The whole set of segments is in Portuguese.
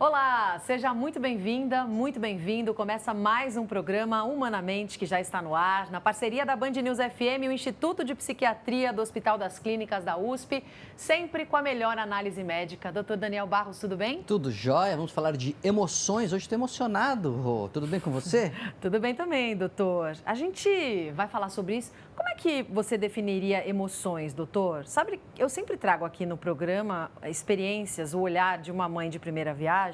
Olá, seja muito bem-vinda, muito bem-vindo. Começa mais um programa Humanamente que já está no ar, na parceria da Band News FM e o Instituto de Psiquiatria do Hospital das Clínicas da USP, sempre com a melhor análise médica. Doutor Daniel Barros, tudo bem? Tudo jóia? Vamos falar de emoções. Hoje estou emocionado, Rô. Tudo bem com você? Tudo bem também, doutor. A gente vai falar sobre isso. Como é que você definiria emoções, doutor? Sabe, eu sempre trago aqui no programa experiências, o olhar de uma mãe de primeira viagem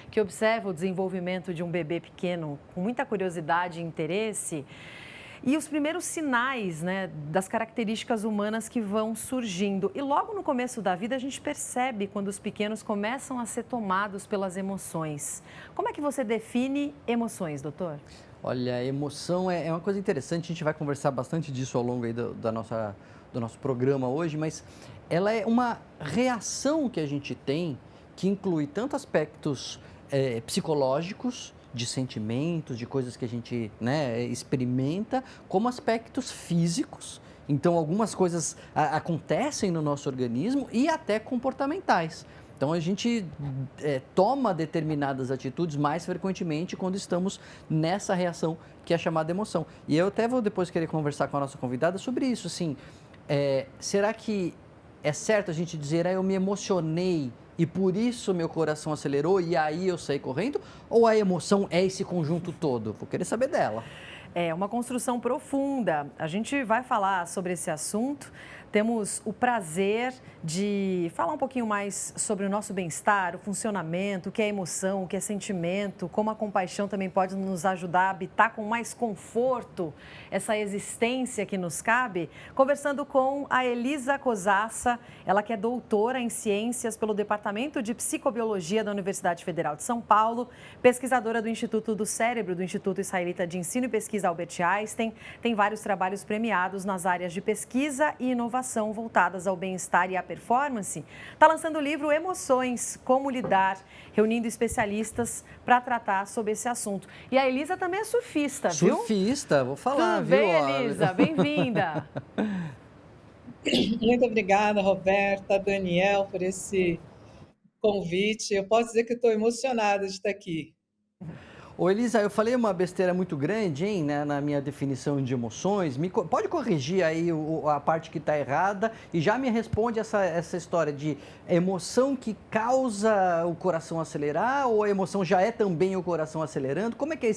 que observa o desenvolvimento de um bebê pequeno com muita curiosidade e interesse. E os primeiros sinais, né, das características humanas que vão surgindo. E logo no começo da vida a gente percebe quando os pequenos começam a ser tomados pelas emoções. Como é que você define emoções, doutor? Olha, emoção é uma coisa interessante. A gente vai conversar bastante disso ao longo aí do nosso programa hoje, mas ela é uma reação que a gente tem que inclui tanto aspectos psicológicos, de sentimentos, de coisas que a gente, né, experimenta, como aspectos físicos. Então, algumas coisas acontecem no nosso organismo e até comportamentais. Então, a gente toma determinadas atitudes mais frequentemente quando estamos nessa reação que é chamada emoção. E eu até vou depois querer conversar com a nossa convidada sobre isso. Assim, será que é certo a gente dizer, eu me emocionei e por isso meu coração acelerou e aí eu saí correndo? Ou a emoção é esse conjunto todo? Vou querer saber dela. É uma construção profunda. A gente vai falar sobre esse assunto. Temos o prazer de falar um pouquinho mais sobre o nosso bem-estar, o funcionamento, o que é emoção, o que é sentimento, como a compaixão também pode nos ajudar a habitar com mais conforto essa existência que nos cabe. Conversando com a Elisa Cosassa, ela que é doutora em ciências pelo Departamento de Psicobiologia da Universidade Federal de São Paulo, pesquisadora do Instituto do Cérebro, do Instituto Israelita de Ensino e Pesquisa Albert Einstein, tem vários trabalhos premiados nas áreas de pesquisa e inovação voltadas ao bem-estar e à performance. Está lançando o livro Emoções, Como Lidar, reunindo especialistas para tratar sobre esse assunto. E a Elisa também é surfista, viu? Surfista, vou falar, Tudo viu? bem, Elisa? Bem-vinda. Muito obrigada, Roberta, Daniel, por esse convite. Eu posso dizer que estou emocionada de estar aqui. Ô Elisa, eu falei uma besteira muito grande, hein, né, na minha definição de emoções. Pode corrigir aí a parte que está errada e já me responde essa história de emoção que causa o coração acelerar ou a emoção já é também o coração acelerando? Como é que é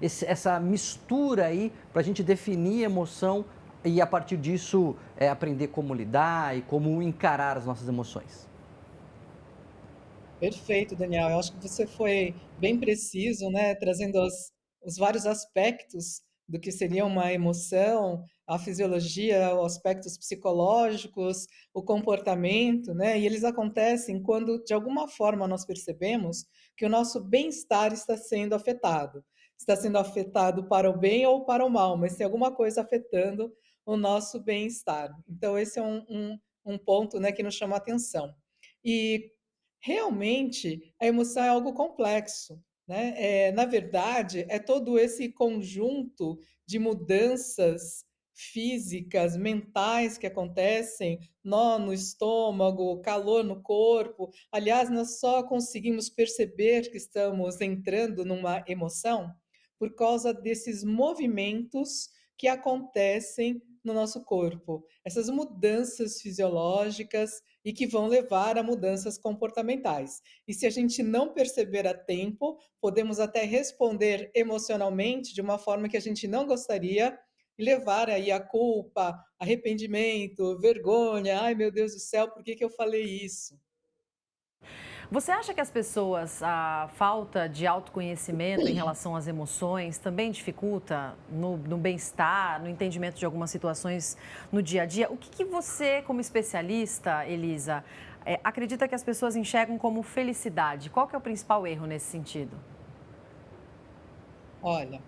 essa mistura aí para a gente definir emoção e a partir disso aprender como lidar e como encarar as nossas emoções? Perfeito, Daniel. Eu acho que você foi bem preciso, né, trazendo os vários aspectos do que seria uma emoção, a fisiologia, os aspectos psicológicos, o comportamento, né? E eles acontecem quando, de alguma forma, nós percebemos que o nosso bem-estar está sendo afetado. Está sendo afetado para o bem ou para o mal, mas tem alguma coisa afetando o nosso bem-estar. Então, esse é um ponto, né, que nos chama a atenção. E realmente, a emoção é algo complexo, né? Na verdade, é todo esse conjunto de mudanças físicas, mentais que acontecem, nó no estômago, calor no corpo. Aliás, nós só conseguimos perceber que estamos entrando numa emoção por causa desses movimentos que acontecem no nosso corpo, essas mudanças fisiológicas e que vão levar a mudanças comportamentais. E se a gente não perceber a tempo, podemos até responder emocionalmente de uma forma que a gente não gostaria e levar aí a culpa, arrependimento, vergonha. Ai, meu Deus do céu, por que eu falei isso? Você acha que as pessoas, a falta de autoconhecimento em relação às emoções também dificulta no bem-estar, no entendimento de algumas situações no dia a dia? O que você, como especialista, Elisa, acredita que as pessoas enxergam como felicidade? Qual que é o principal erro nesse sentido? Olha,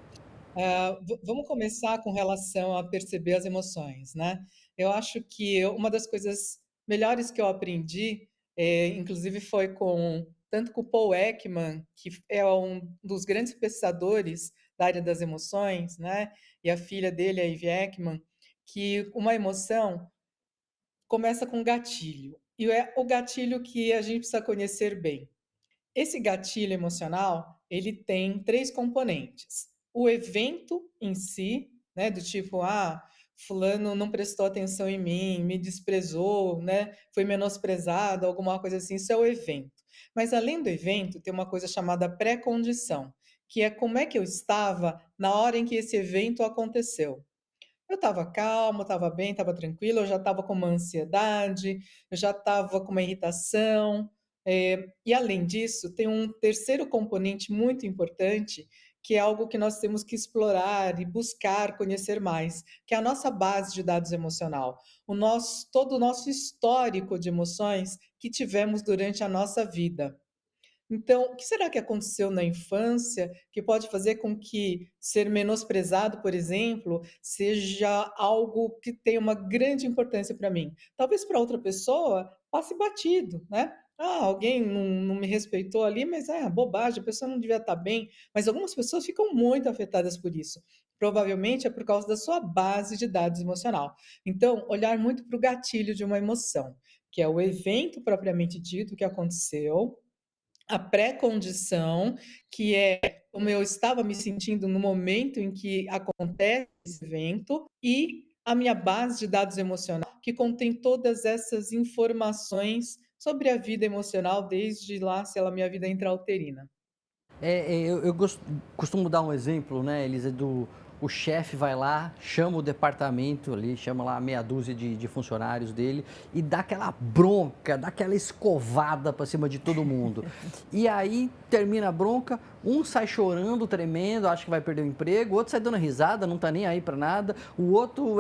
vamos começar com relação a perceber as emoções, né? Eu acho que uma das coisas melhores que eu aprendi, inclusive foi com tanto com o Paul Ekman, que é um dos grandes pesquisadores da área das emoções, né? E a filha dele, a Ivy Ekman, que uma emoção começa com gatilho. E é o gatilho que a gente precisa conhecer bem. Esse gatilho emocional, ele tem 3 componentes. O evento em si, né, do tipo: "Ah, fulano não prestou atenção em mim, me desprezou, né, foi menosprezado", alguma coisa assim, isso é o evento. Mas além do evento, tem uma coisa chamada pré-condição, que é como é que eu estava na hora em que esse evento aconteceu. Eu estava calma, estava bem, estava tranquila, eu já estava com uma ansiedade, eu já estava com uma irritação, e além disso, tem um terceiro componente muito importante, que é algo que nós temos que explorar e buscar conhecer mais, que é a nossa base de dados emocional, todo o nosso histórico de emoções que tivemos durante a nossa vida. Então, o que será que aconteceu na infância que pode fazer com que ser menosprezado, por exemplo, seja algo que tenha uma grande importância para mim? Talvez para outra pessoa passe batido, né? Ah, alguém não me respeitou ali, mas é bobagem, a pessoa não devia estar bem. Mas algumas pessoas ficam muito afetadas por isso. Provavelmente é por causa da sua base de dados emocional. Então, olhar muito para o gatilho de uma emoção, que é o evento propriamente dito que aconteceu, a pré-condição, que é como eu estava me sentindo no momento em que acontece esse evento, e a minha base de dados emocional, que contém todas essas informações sobre a vida emocional, desde lá, sei lá, minha vida intrauterina. Costumo dar um exemplo, né, Elisa, do o chefe vai lá, chama o departamento ali, chama lá meia dúzia de funcionários dele e dá aquela bronca, dá aquela escovada para cima de todo mundo. E aí termina a bronca, um sai chorando, tremendo, acha que vai perder o emprego, o outro sai dando risada, não tá nem aí para nada, o outro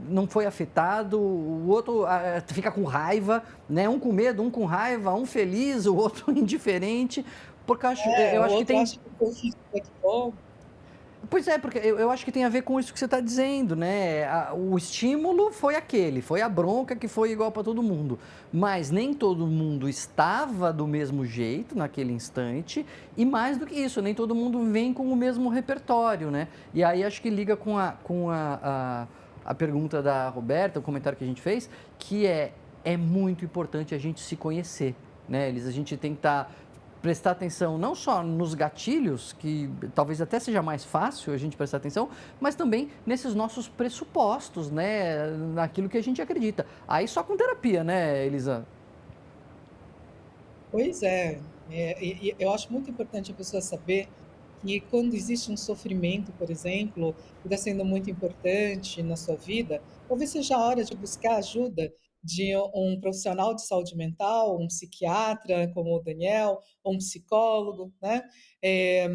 não foi afetado, o outro fica com raiva, né? Um com medo, um com raiva, um feliz, o outro indiferente. Porque É, eu o acho que outro tem. acha que foi um feedback bom. Pois é, porque eu acho que tem a ver com isso que você está dizendo, né? O estímulo foi aquele, foi a bronca que foi igual para todo mundo. Mas nem todo mundo estava do mesmo jeito naquele instante, e mais do que isso, nem todo mundo vem com o mesmo repertório, né? E aí acho que liga com a pergunta da Roberta, o comentário que a gente fez, que é muito importante a gente se conhecer, né, Elis? A gente tem que estar prestar atenção não só nos gatilhos, que talvez até seja mais fácil a gente prestar atenção, mas também nesses nossos pressupostos, né, naquilo que a gente acredita. Aí só com terapia, né, Elisa? Pois é, e eu acho muito importante a pessoa saber que quando existe um sofrimento, por exemplo, que está sendo muito importante na sua vida, talvez seja a hora de buscar ajuda de um profissional de saúde mental, um psiquiatra como o Daniel, ou um psicólogo, né? Eh,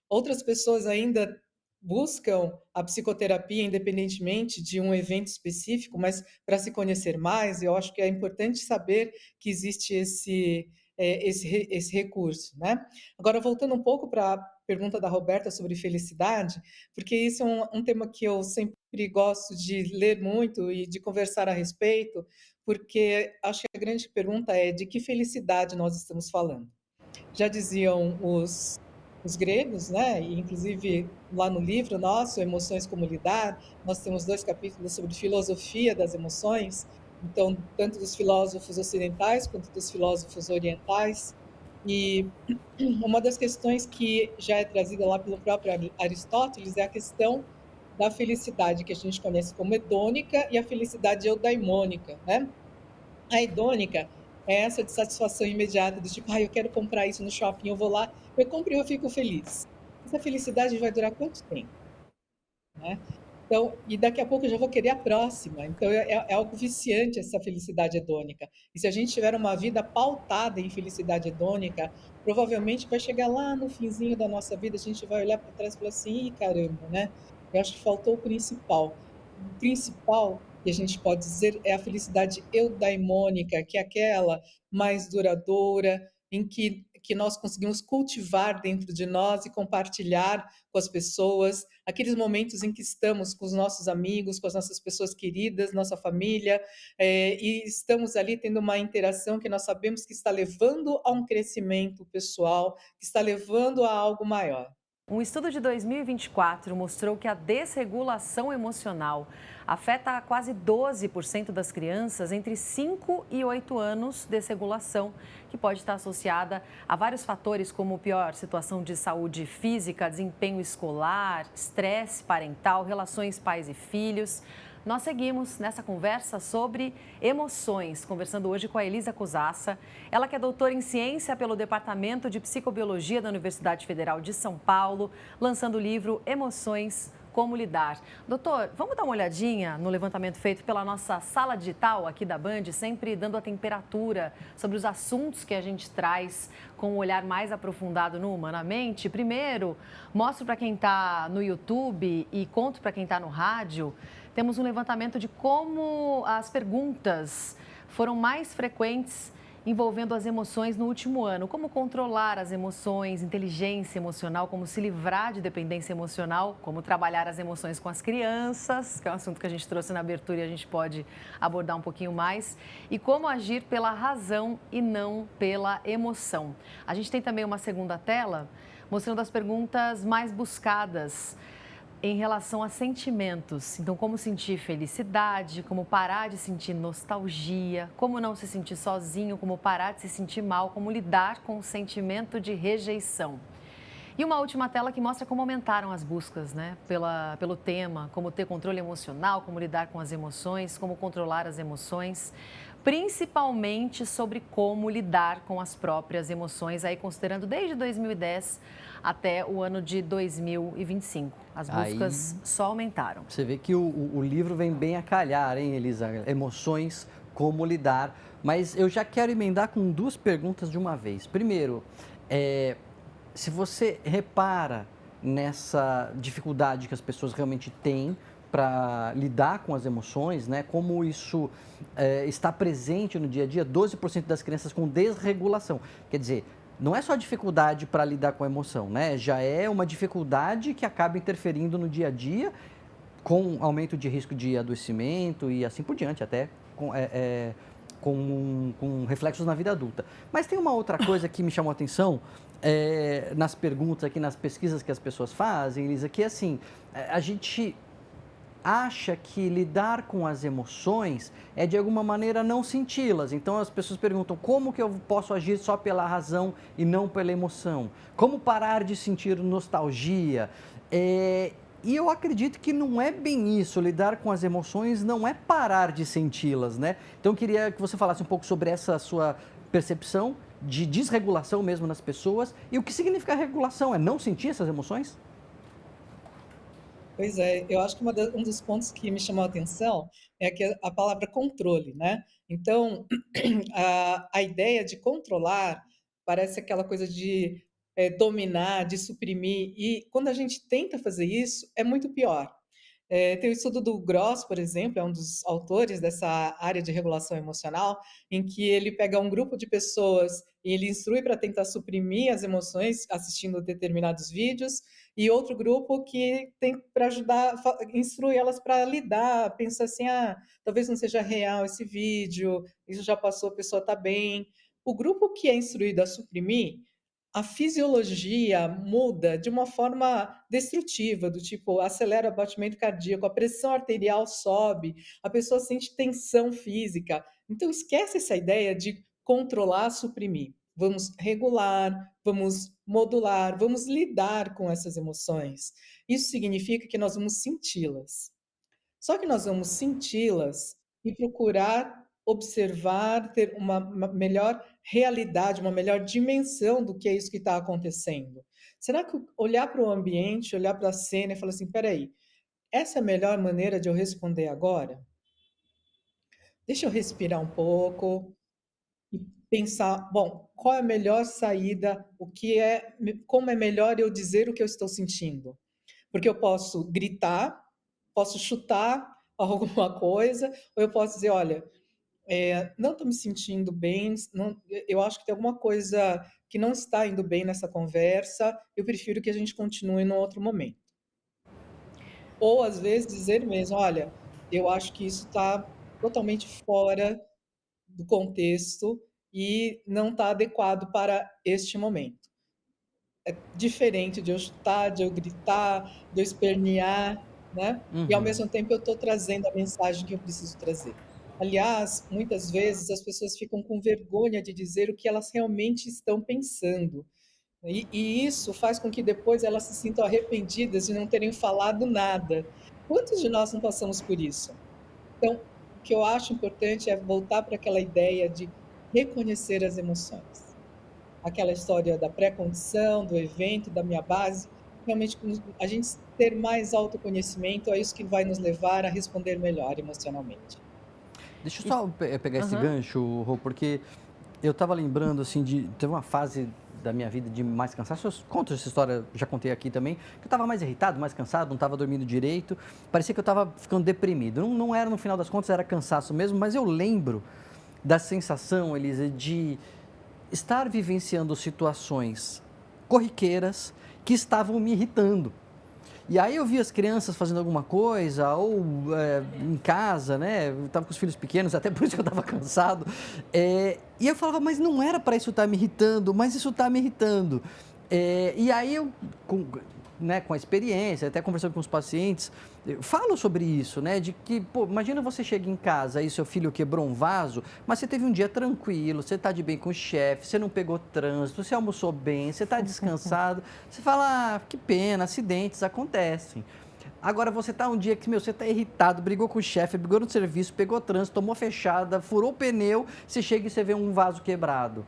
Outras pessoas ainda buscam a psicoterapia independentemente de um evento específico, mas para se conhecer mais, eu acho que é importante saber que existe esse recurso, né? Agora, voltando um pouco para a pergunta da Roberta sobre felicidade, porque isso é um tema que eu sempre gosto de ler muito e de conversar a respeito, porque acho que a grande pergunta é de que felicidade nós estamos falando. Já diziam os gregos, né, e inclusive lá no livro nosso, Emoções como Lidar, nós temos 2 capítulos sobre filosofia das emoções, então, tanto dos filósofos ocidentais quanto dos filósofos orientais. E uma das questões que já é trazida lá pelo próprio Aristóteles é a questão da felicidade, que a gente conhece como hedônica, e a felicidade eudaimônica, né. A hedônica é essa de satisfação imediata, do tipo: "Ai, eu quero comprar isso no shopping, eu vou lá, eu compro e eu fico feliz". Essa felicidade vai durar quanto tempo, né? Então, e daqui a pouco eu já vou querer a próxima, então é algo viciante essa felicidade hedônica. E se a gente tiver uma vida pautada em felicidade hedônica, provavelmente vai chegar lá no finzinho da nossa vida, a gente vai olhar para trás e falar assim: "Ih, caramba, né, eu acho que faltou o principal". O principal que a gente pode dizer é a felicidade eudaimônica, que é aquela mais duradoura, em que nós conseguimos cultivar dentro de nós e compartilhar com as pessoas, aqueles momentos em que estamos com os nossos amigos, com as nossas pessoas queridas, nossa família, e estamos ali tendo uma interação que nós sabemos que está levando a um crescimento pessoal, que está levando a algo maior. Um estudo de 2024 mostrou que a desregulação emocional afeta quase 12% das crianças entre 5 e 8 anos. Desregulação que pode estar associada a vários fatores, como pior situação de saúde física, desempenho escolar, estresse parental, relações pais e filhos. Nós seguimos nessa conversa sobre emoções, conversando hoje com a Elisa Cusassa. Ela que é doutora em ciência pelo Departamento de Psicobiologia da Universidade Federal de São Paulo, lançando o livro Emoções, Como Lidar. Doutor, vamos dar uma olhadinha no levantamento feito pela nossa sala digital aqui da Band, sempre dando a temperatura sobre os assuntos que a gente traz com um olhar mais aprofundado no Humanamente. Primeiro, mostro para quem está no YouTube e conto para quem está no rádio. Temos um levantamento de como as perguntas foram mais frequentes envolvendo as emoções no último ano. Como controlar as emoções, inteligência emocional, como se livrar de dependência emocional, como trabalhar as emoções com as crianças, que é um assunto que a gente trouxe na abertura e a gente pode abordar um pouquinho mais, e como agir pela razão e não pela emoção. A gente tem também uma segunda tela mostrando as perguntas mais buscadas em relação a sentimentos. Então, como sentir felicidade, como parar de sentir nostalgia, como não se sentir sozinho, como parar de se sentir mal, como lidar com o sentimento de rejeição. E uma última tela que mostra como aumentaram as buscas, né, pelo tema, como ter controle emocional, como lidar com as emoções, como controlar as emoções, principalmente sobre como lidar com as próprias emoções, aí considerando desde 2010 até o ano de 2025. As buscas só aumentaram. Você vê que o livro vem bem a calhar, hein, Elisa? Emoções, como lidar. Mas eu já quero emendar com duas perguntas de uma vez. Primeiro, se você repara nessa dificuldade que as pessoas realmente têm para lidar com as emoções, né? Como isso está presente no dia a dia, 12% das crianças com desregulação. Quer dizer, não é só dificuldade para lidar com a emoção, né? Já é uma dificuldade que acaba interferindo no dia a dia, com aumento de risco de adoecimento e assim por diante, até com reflexos na vida adulta. Mas tem uma outra coisa que me chamou a atenção nas perguntas aqui, nas pesquisas que as pessoas fazem, Elisa, que assim, a gente acha que lidar com as emoções é de alguma maneira não senti-las. Então as pessoas perguntam como que eu posso agir só pela razão e não pela emoção? Como parar de sentir nostalgia? E eu acredito que não é bem isso, lidar com as emoções não é parar de senti-las, né? Então eu queria que você falasse um pouco sobre essa sua percepção de desregulação mesmo nas pessoas e o que significa regulação, é não sentir essas emoções? Pois é, eu acho que um dos pontos que me chamou a atenção é que a palavra controle, né? Então, a ideia de controlar parece aquela coisa de dominar, de suprimir, e quando a gente tenta fazer isso, é muito pior. Tem o estudo do Gross, por exemplo, é um dos autores dessa área de regulação emocional, em que ele pega um grupo de pessoas e ele instrui para tentar suprimir as emoções assistindo determinados vídeos, e outro grupo que tem para ajudar, instrui elas para lidar, pensa assim, talvez não seja real esse vídeo, isso já passou, a pessoa está bem. O grupo que é instruído a suprimir, a fisiologia muda de uma forma destrutiva, do tipo, acelera o batimento cardíaco, a pressão arterial sobe, a pessoa sente tensão física. Então, esquece essa ideia de controlar, suprimir. Vamos regular, vamos modular, vamos lidar com essas emoções. Isso significa que nós vamos senti-las. Só que nós vamos senti-las e procurar observar, ter uma melhor realidade, uma melhor dimensão do que é isso que está acontecendo. Será que olhar para o ambiente, olhar para a cena e falar assim, espera aí, essa é a melhor maneira de eu responder agora? Deixa eu respirar um pouco e pensar, bom, qual é a melhor saída? Como é melhor eu dizer o que eu estou sentindo? Porque eu posso gritar, posso chutar alguma coisa, ou eu posso dizer, olha, não estou me sentindo bem, não, eu acho que tem alguma coisa que não está indo bem nessa conversa, eu prefiro que a gente continue num outro momento. Ou, às vezes, dizer mesmo, olha, eu acho que isso está totalmente fora do contexto e não está adequado para este momento. é diferente de eu chutar, de eu gritar, de eu espernear, né, e ao Uhum. mesmo tempo eu estou trazendo a mensagem que eu preciso trazer. Aliás, muitas vezes as pessoas ficam com vergonha de dizer o que elas realmente estão pensando, e isso faz com que depois elas se sintam arrependidas de não terem falado nada. Quantos de nós não passamos por isso? Então, o que eu acho importante é voltar para aquela ideia de reconhecer as emoções. Aquela história da pré-condição, do evento, da minha base, realmente a gente ter mais autoconhecimento é isso que vai nos levar a responder melhor emocionalmente. Deixa eu E, só pegar esse aham. gancho, Rô, porque eu estava lembrando, assim, teve uma fase da minha vida de mais cansaço. Eu conto essa história, já contei aqui também, que eu estava mais irritado, mais cansado, não estava dormindo direito. Parecia que eu estava ficando deprimido. Não era, no final das contas, era cansaço mesmo, mas eu lembro da sensação, Elisa, de estar vivenciando situações corriqueiras que estavam me irritando. E aí eu via as crianças fazendo alguma coisa, ou em casa, né? Eu estava com os filhos pequenos, até por isso que eu estava cansado. E eu falava, mas não era para isso estar me irritando, mas isso está me irritando. E aí eu, com a experiência, até conversando com os pacientes, eu falo sobre isso, né? De que, pô, imagina você chega em casa e seu filho quebrou um vaso, mas você teve um dia tranquilo, você está de bem com o chefe, você não pegou trânsito, você almoçou bem, você está descansado. Você fala, ah, que pena, acidentes acontecem. Agora você está um dia que, meu, você está irritado, brigou com o chefe, brigou no serviço, pegou trânsito, tomou fechada, furou o pneu, você chega e você vê um vaso quebrado.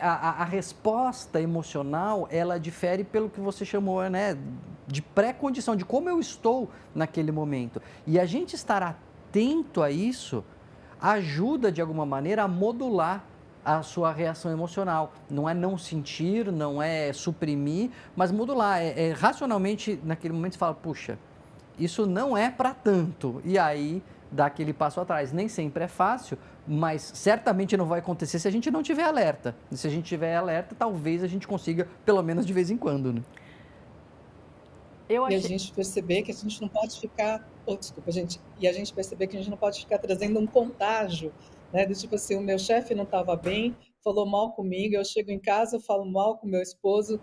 A resposta emocional, ela difere pelo que você chamou, né, de pré-condição, de como eu estou naquele momento. E a gente estar atento a isso ajuda, de alguma maneira, a modular a sua reação emocional. Não é não sentir, não é suprimir, mas modular. Racionalmente, naquele momento, você fala, puxa, isso não é para tanto. E aí, dá aquele passo atrás. Nem sempre é fácil, mas certamente não vai acontecer se a gente não tiver alerta. E se a gente tiver alerta, talvez a gente consiga, pelo menos de vez em quando, né? Eu E a achei. gente perceber que a gente não pode ficar desculpa, gente. E a gente perceber que a gente não pode ficar trazendo um contágio, né, do tipo assim, o meu chefe não estava bem, falou mal comigo, eu chego em casa, eu falo mal com meu esposo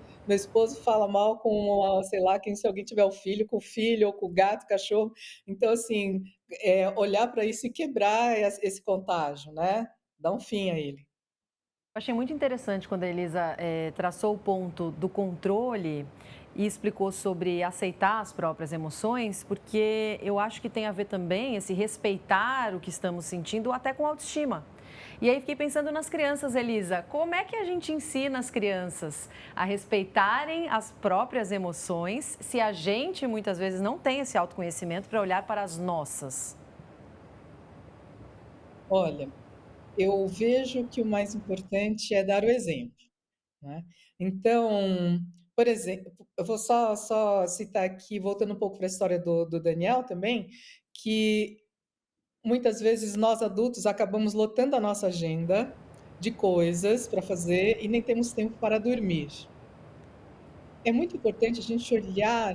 fala mal com, sei lá, quem se alguém tiver um filho, com o filho ou com o gato, cachorro. Então, assim, olhar para isso e quebrar esse contágio, né, dar um fim a ele. Achei muito interessante quando a Elisa traçou o ponto do controle e explicou sobre aceitar as próprias emoções, porque eu acho que tem a ver também esse respeitar o que estamos sentindo, até com autoestima. E aí fiquei pensando nas crianças, Elisa, como é que a gente ensina as crianças a respeitarem as próprias emoções se a gente muitas vezes não tem esse autoconhecimento para olhar para as nossas? Olha, eu vejo que o mais importante é dar o exemplo, né. Então, por exemplo, eu vou só citar aqui, voltando um pouco para a história do Daniel também, que muitas vezes nós adultos acabamos lotando a nossa agenda de coisas para fazer e nem temos tempo para dormir. É muito importante a gente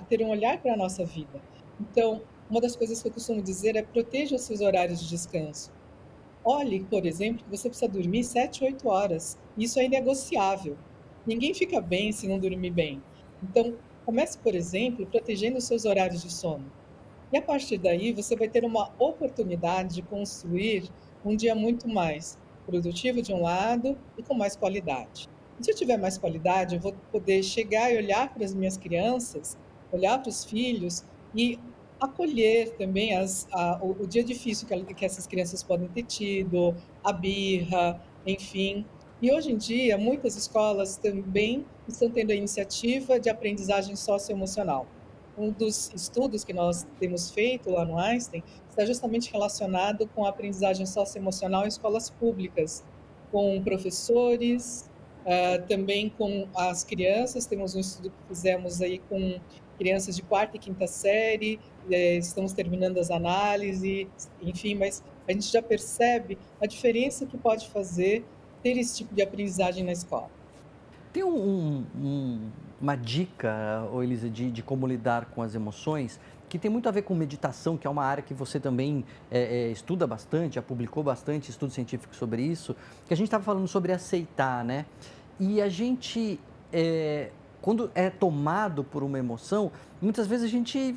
ter um olhar para a nossa vida. Então, uma das coisas que eu costumo dizer é: proteja os seus horários de descanso. Olhe, por exemplo, que você precisa dormir 7, 8 horas. Isso é inegociável. Ninguém fica bem se não dormir bem. Então, comece, por exemplo, protegendo os seus horários de sono. E a partir daí, você vai ter uma oportunidade de construir um dia muito mais produtivo de um lado e com mais qualidade. E se eu tiver mais qualidade, eu vou poder chegar e olhar para as minhas crianças, olhar para os filhos e acolher também o dia difícil que essas crianças podem ter tido, a birra, enfim. E hoje em dia, muitas escolas também estão tendo a iniciativa de aprendizagem socioemocional. Um dos estudos que nós temos feito lá no Einstein está justamente relacionado com a aprendizagem socioemocional em escolas públicas, com professores, também com as crianças. Temos um estudo que fizemos aí com crianças de quarta e quinta série, estamos terminando as análises, enfim, mas a gente já percebe a diferença que pode fazer ter esse tipo de aprendizagem na escola. Tem uma dica, ô Elisa, de como lidar com as emoções, que tem muito a ver com meditação, que é uma área que você também estuda bastante, já publicou bastante estudos científicos sobre isso, que a gente estava falando sobre aceitar, né? E a gente quando é tomado por uma emoção, muitas vezes a gente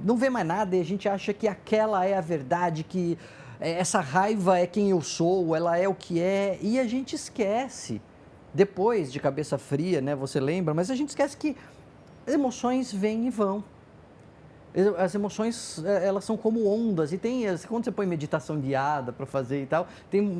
não vê mais nada e a gente acha que aquela é a verdade, que essa raiva é quem eu sou, ela é o que é, e a gente esquece. Depois de cabeça fria, né, você lembra, mas a gente esquece que emoções vêm e vão. As emoções, elas são como ondas, e tem, quando você põe meditação guiada para fazer e tal,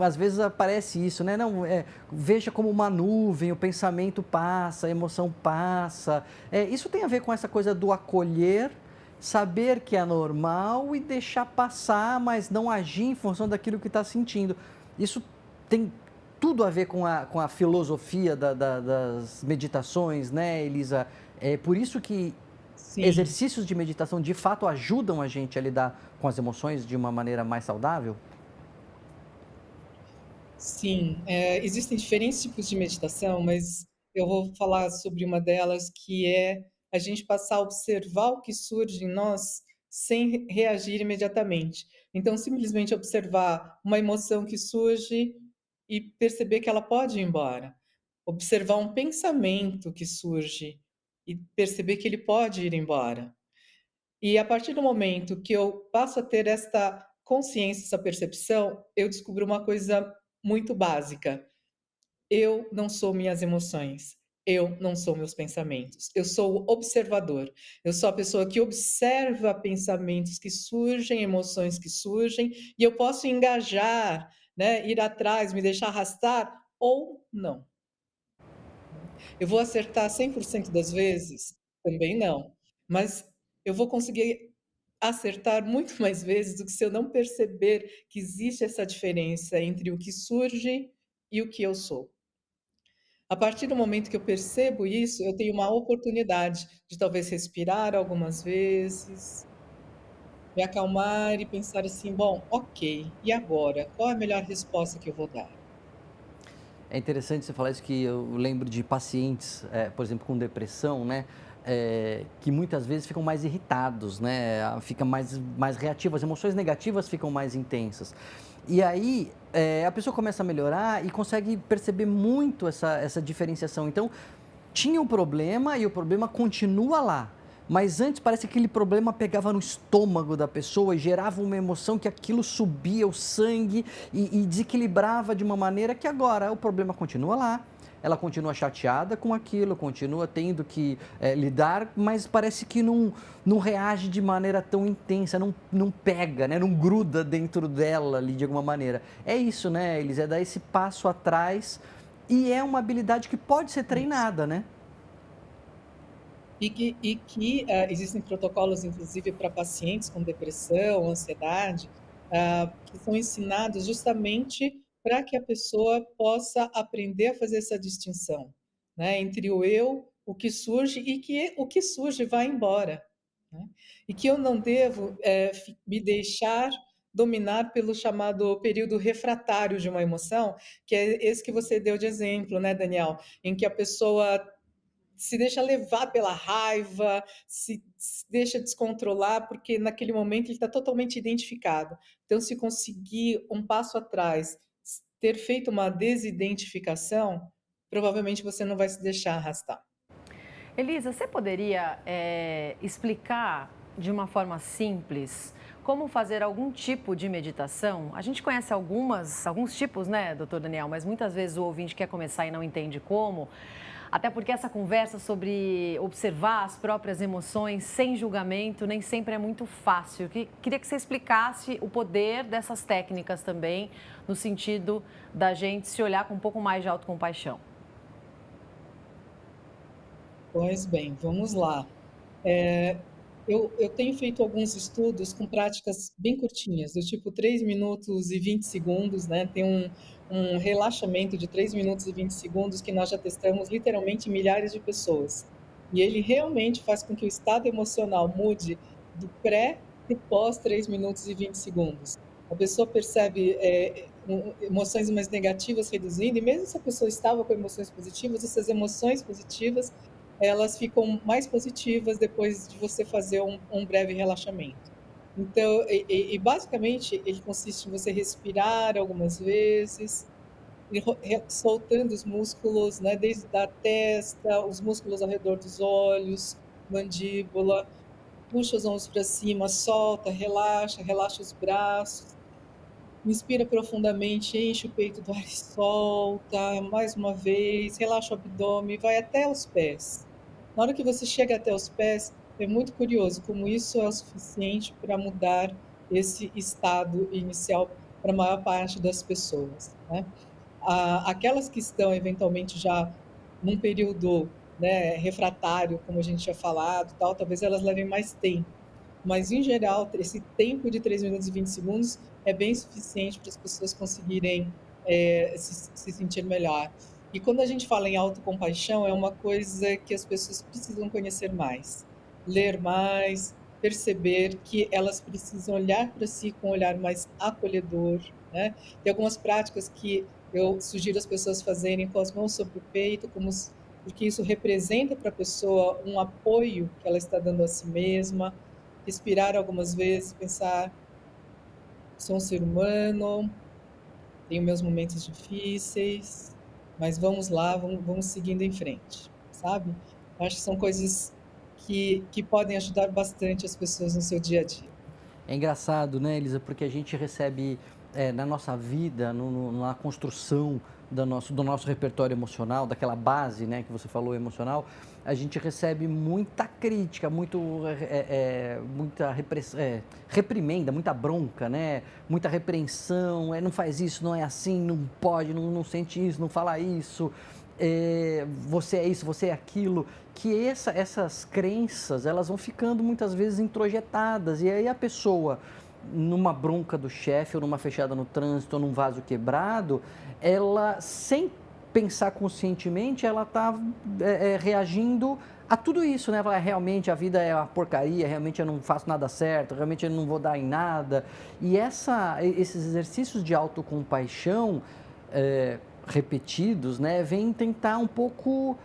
às vezes aparece isso, né? Não, veja como uma nuvem, o pensamento passa, a emoção passa. Isso tem a ver com essa coisa do acolher, saber que é normal e deixar passar, mas não agir em função daquilo que está sentindo. Isso tem tudo a ver com a filosofia das meditações, né, Elisa? É por isso que Sim, exercícios de meditação de fato ajudam a gente a lidar com as emoções de uma maneira mais saudável? sim. Existem diferentes tipos de meditação, mas eu vou falar sobre uma delas, que é a gente passar a observar o que surge em nós sem reagir imediatamente. Então, simplesmente observar uma emoção que surge e perceber que ela pode ir embora. Observar um pensamento que surge e perceber que ele pode ir embora. E a partir do momento que eu passo a ter esta consciência, essa percepção, eu descubro uma coisa muito básica: eu não sou minhas emoções, eu não sou meus pensamentos, eu sou o observador. Eu sou a pessoa que observa pensamentos que surgem, emoções que surgem, e eu posso engajar, né, ir atrás, me deixar arrastar ou não. Eu vou acertar 100% das vezes? Também não, mas eu vou conseguir acertar muito mais vezes do que se eu não perceber que existe essa diferença entre o que surge e o que eu sou. A partir do momento que eu percebo isso, eu tenho uma oportunidade de talvez respirar algumas vezes, me acalmar e pensar assim: "Bom, ok, e agora? Qual é a melhor resposta que eu vou dar?". É interessante você falar isso, que eu lembro de pacientes, por exemplo, com depressão, né? Que muitas vezes ficam mais irritados, né? Fica mais reativo, as emoções negativas ficam mais intensas. E aí a pessoa começa a melhorar e consegue perceber muito essa diferenciação. Então, tinha um problema e o problema continua lá. Mas antes parece que aquele problema pegava no estômago da pessoa e gerava uma emoção que aquilo subia o sangue e desequilibrava de uma maneira que agora o problema continua lá. Ela continua chateada com aquilo, continua tendo que lidar, mas parece que não reage de maneira tão intensa, não pega, né? Não gruda dentro dela ali de alguma maneira. É isso, né, Elis? É dar esse passo atrás e é uma habilidade que pode ser Isso. treinada, né? Existem protocolos, inclusive, para pacientes com depressão, ansiedade, que são ensinados justamente para que a pessoa possa aprender a fazer essa distinção, né, entre o eu, o que surge e que o que surge vai embora, né. E que eu não devo, me deixar dominar pelo chamado período refratário de uma emoção, que é esse que você deu de exemplo, né, Daniel, em que a pessoa se deixa levar pela raiva, se deixa descontrolar, porque naquele momento ele está totalmente identificado. Então, se conseguir um passo atrás, ter feito uma desidentificação, provavelmente você não vai se deixar arrastar. Elisa, você poderia explicar de uma forma simples como fazer algum tipo de meditação? A gente conhece alguns tipos, né, doutor Daniel? Mas muitas vezes o ouvinte quer começar e não entende como. Até porque essa conversa sobre observar as próprias emoções sem julgamento nem sempre é muito fácil. Queria que você explicasse o poder dessas técnicas também, no sentido da gente se olhar com um pouco mais de autocompaixão. Pois bem, vamos lá. Eu tenho feito alguns estudos com práticas bem curtinhas, do tipo 3 minutos e 20 segundos, né, tem um relaxamento de 3 minutos e 20 segundos que nós já testamos literalmente em milhares de pessoas. E ele realmente faz com que o estado emocional mude do pré para o pós 3 minutos e 20 segundos. A pessoa percebe, emoções mais negativas reduzindo, e mesmo se a pessoa estava com emoções positivas, essas emoções positivas elas ficam mais positivas depois de você fazer um breve relaxamento. Então, basicamente ele consiste em você respirar algumas vezes, soltando os músculos, né, desde a testa, os músculos ao redor dos olhos, mandíbula, puxa os ombros para cima, solta, relaxa, relaxa os braços, inspira profundamente, enche o peito do ar e solta, mais uma vez, relaxa o abdômen, vai até os pés. Na hora que você chega até os pés, é muito curioso como isso é o suficiente para mudar esse estado inicial para a maior parte das pessoas, né? Aquelas que estão eventualmente já num período, né, refratário, como a gente tinha falado, tal, talvez elas levem mais tempo. Mas, em geral, esse tempo de 3 minutos e 20 segundos é bem suficiente para as pessoas conseguirem se sentir melhor. E quando a gente fala em autocompaixão, é uma coisa que as pessoas precisam conhecer mais, ler mais, perceber que elas precisam olhar para si com um olhar mais acolhedor, né? Tem algumas práticas que eu sugiro as pessoas fazerem com as mãos sobre o peito, porque isso representa para a pessoa um apoio que ela está dando a si mesma. Respirar algumas vezes, pensar: sou um ser humano, tenho meus momentos difíceis, mas vamos lá, vamos seguindo em frente, sabe? Acho que são coisas que podem ajudar bastante as pessoas no seu dia a dia. É engraçado, né, Elisa, porque a gente recebe na nossa vida, na construção do nosso repertório emocional, daquela base, né, que você falou emocional, a gente recebe muita crítica, muita reprimenda, muita bronca, né, muita repreensão, não faz isso, não é assim, não pode, não sente isso, não fala isso, você é isso, você é aquilo, que essas crenças, elas vão ficando muitas vezes introjetadas, e aí a pessoa, numa bronca do chefe, ou numa fechada no trânsito, ou num vaso quebrado, ela, sem pensar conscientemente, ela está reagindo a tudo isso, né? Ela, realmente a vida é uma porcaria, realmente eu não faço nada certo, realmente eu não vou dar em nada. E esses exercícios de autocompaixão repetidos, né, vêm tentar um pouco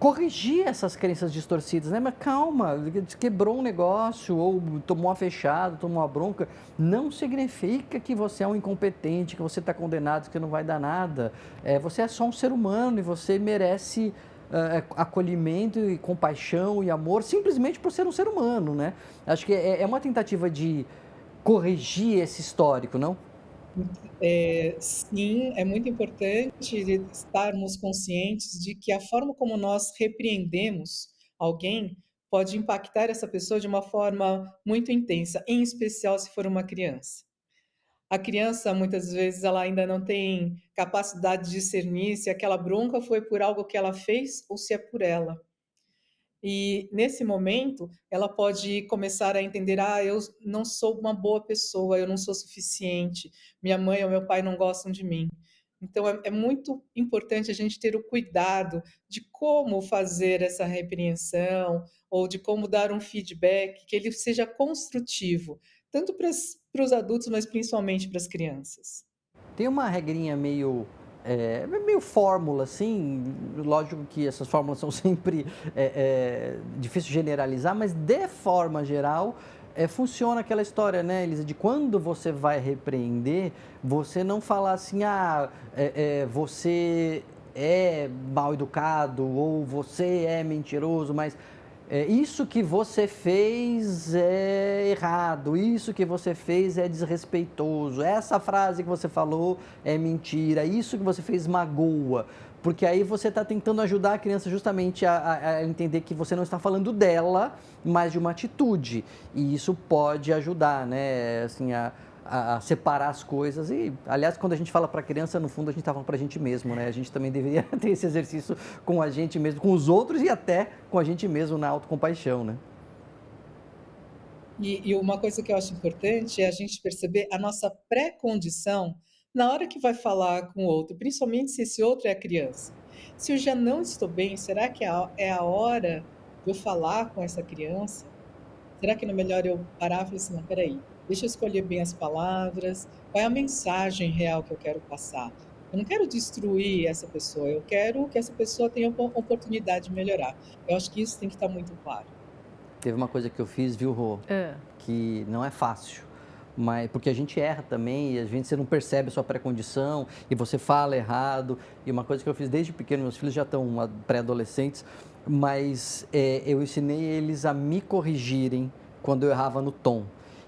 corrigir essas crenças distorcidas, né? Mas calma, quebrou um negócio ou tomou uma fechada, tomou uma bronca, não significa que você é um incompetente, que você está condenado, que não vai dar nada. Você é só um ser humano e você merece acolhimento e compaixão e amor simplesmente por ser um ser humano, né? Acho que é uma tentativa de corrigir esse histórico, não? Sim, é muito importante estarmos conscientes de que a forma como nós repreendemos alguém pode impactar essa pessoa de uma forma muito intensa, em especial se for uma criança. A criança, muitas vezes, ela ainda não tem capacidade de discernir se aquela bronca foi por algo que ela fez ou se é por ela. E nesse momento, ela pode começar a entender: ah, eu não sou uma boa pessoa, eu não sou suficiente, minha mãe ou meu pai não gostam de mim. Então, é muito importante a gente ter o cuidado de como fazer essa repreensão ou de como dar um feedback que ele seja construtivo, tanto para os adultos, mas principalmente para as crianças. Tem uma regrinha meio fórmula, assim, lógico que essas fórmulas são sempre difícil de generalizar, mas de forma geral, funciona aquela história, né, Elisa, de quando você vai repreender, você não falar assim, você é mal educado ou você é mentiroso, mas isso que você fez é errado, isso que você fez é desrespeitoso, essa frase que você falou é mentira, isso que você fez magoa. Porque aí você está tentando ajudar a criança justamente a entender que você não está falando dela, mas de uma atitude. E isso pode ajudar, né? Assim, a separar as coisas. E, aliás, quando a gente fala para a criança, no fundo, a gente está falando para a gente mesmo, né? A gente também deveria ter esse exercício com a gente mesmo, com os outros e até com a gente mesmo na autocompaixão, né? E uma coisa que eu acho importante é a gente perceber a nossa pré-condição na hora que vai falar com o outro, principalmente se esse outro é a criança. Se eu já não estou bem, será que é a hora de eu falar com essa criança? Será que não é melhor eu parar e falar assim: não, peraí, deixa eu escolher bem as palavras, qual é a mensagem real que eu quero passar? Eu não quero destruir essa pessoa, eu quero que essa pessoa tenha uma oportunidade de melhorar. Eu acho que isso tem que estar muito claro. Teve uma coisa que eu fiz, viu, Rô? É. Que não é fácil. porque a gente erra também, e às vezes você não percebe a sua pré-condição e você fala errado. E uma coisa que eu fiz desde pequeno, meus filhos já estão pré-adolescentes, mas eu ensinei eles a me corrigirem quando eu errava no tom.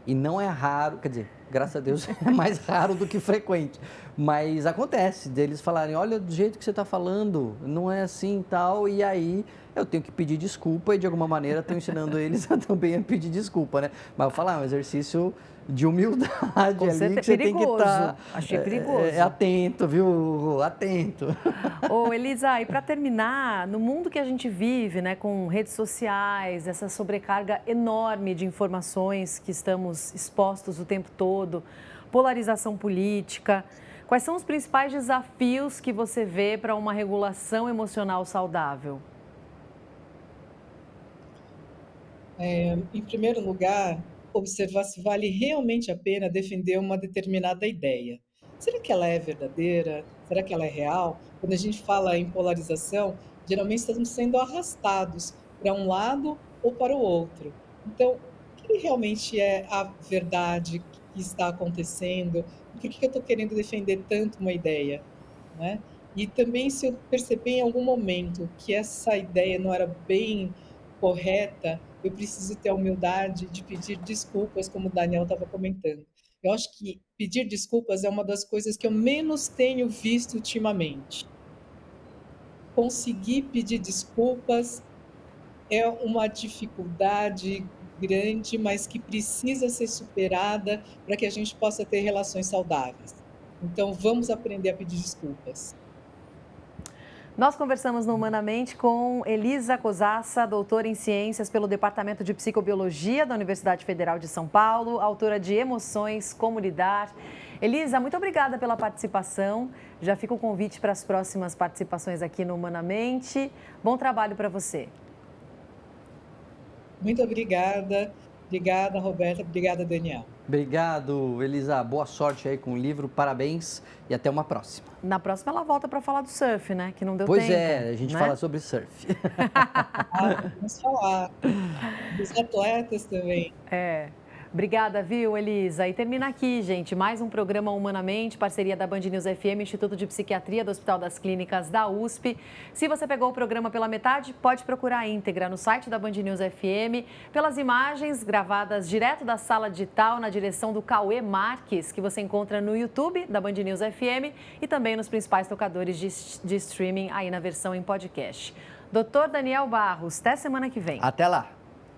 E não é raro, quer dizer, graças a Deus é mais raro do que frequente, mas acontece deles falarem, olha, do jeito que você está falando, não é assim e tal, e aí eu tenho que pedir desculpa e de alguma maneira estou ensinando eles também a pedir desculpa, né? Mas eu vou falar, é um exercício de humildade ali, que você tem que estar Achei perigoso. Atento, viu? Atento. Ô, Elisa, e para terminar, no mundo que a gente vive, né, com redes sociais, essa sobrecarga enorme de informações que estamos expostos o tempo todo, polarização política, quais são os principais desafios que você vê para uma regulação emocional saudável? Em primeiro lugar, observar se vale realmente a pena defender uma determinada ideia. Será que ela é verdadeira? Será que ela é real? Quando a gente fala em polarização, geralmente estamos sendo arrastados para um lado ou para o outro. Então, o que realmente é a verdade que está acontecendo? Por que eu estou querendo defender tanto uma ideia? Né? E também, se eu perceber em algum momento que essa ideia não era bem correta, eu preciso ter a humildade de pedir desculpas, como o Daniel estava comentando. Eu acho que pedir desculpas é uma das coisas que eu menos tenho visto ultimamente. Conseguir pedir desculpas é uma dificuldade grande, mas que precisa ser superada para que a gente possa ter relações saudáveis. Então, vamos aprender a pedir desculpas. Nós conversamos no Humanamente com Elisa Cosassa, doutora em Ciências pelo Departamento de Psicobiologia da Universidade Federal de São Paulo, autora de Emoções, Como Lidar. Elisa, muito obrigada pela participação. Já fica o convite para as próximas participações aqui no Humanamente. Bom trabalho para você. Muito obrigada. Obrigada, Roberta. Obrigada, Daniel. Obrigado, Elisa. Boa sorte aí com o livro. Parabéns e até uma próxima. Na próxima ela volta para falar do surf, né? Que não deu tempo. Pois é, a gente fala sobre surf. Vamos falar. Dos atletas também. Obrigada, viu, Elisa? E termina aqui, gente, mais um programa Humanamente, parceria da Band News FM, Instituto de Psiquiatria do Hospital das Clínicas da USP. Se você pegou o programa pela metade, pode procurar a íntegra no site da Band News FM, pelas imagens gravadas direto da sala digital, na direção do Cauê Marques, que você encontra no YouTube da Band News FM e também nos principais tocadores de streaming aí na versão em podcast. Dr. Daniel Barros, até semana que vem. Até lá.